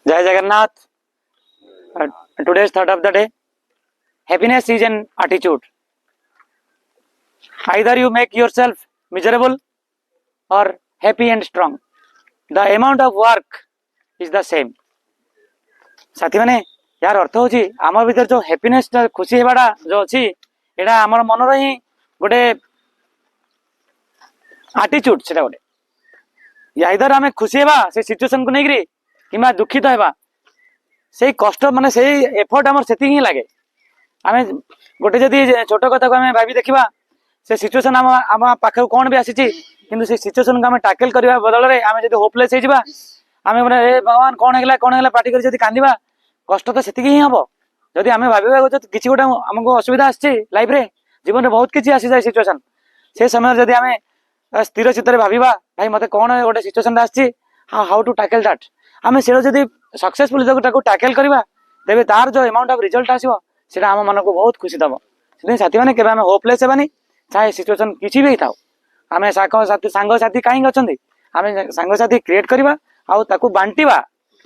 Jai Jagannath. Today's thought of the day. Happiness is an attitude. Either you make yourself miserable or happy and strong. The amount of work is the same. साथी मैंने यार अर्थ हूँ आम भर जो happiness खुशी हेबाटा जो अच्छी एटा आम मनर ही गोटे आटीट्यूड से गोटे आइदर आम खुशी हेबा से सिचुएशन को लेकिन कि दुखित हेबा से कष्ट माने से एफर्ट आमर से ही लगे आम गोटे जदि छोट कथा को आम भावी देखा से सिचुएशन आम पाखे कौन भी आसी किंतु से सिचुएशन को आम टाकल करने बदल में आम जो होपलेस हो आम ए भगवान कौन है पार्टी कर कांदा कष्ट तो से ही हम जदि आम भाव किसी गोटे आमको असुविधा आसी लाइफ रे जीवन में बहुत किसी आसी जाए सिचुएशन से समय जदि आम स्थिर चित्त भावा भाई मत कौन गोटे सिचुएशन आसी हाउ टू टैकल दैट आम से जदि सक्सेसफुल टैकल करवा तेज तार जो अमाउंट ऑफ रिजल्ट आसो से आम मन को बहुत खुशी दब से साथी मैंने केवल होपलेस हेबानी चाहे सिचुएशन किसी भी था आम सांगसाथी कहीं अच्छा आम सांगसाथी क्रिएट करवा आउ बांटिवा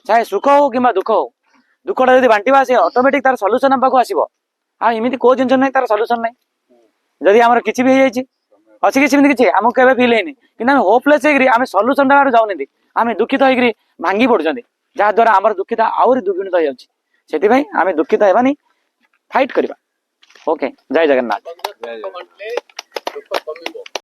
चाहे सुख हो कि दुख हो दुखटा जब बांटिवा से ऑटोमेटिक तार सॉल्यूशन पाक आसो आमती को जिन ना तार सॉल्यूशन ना जदि आम किसी भी अच्छी किसी किसी आमको केवे फिल है कि होपलेस आम सॉल्यूशन टाइम जाऊनी आम दुखित होकर भांगी पड़ुं जहाद्वारा आम दुखित आहरी दुगुणित हो जाए आम दुखित हेबानी फाइट करवा ओके जय जगन्नाथ।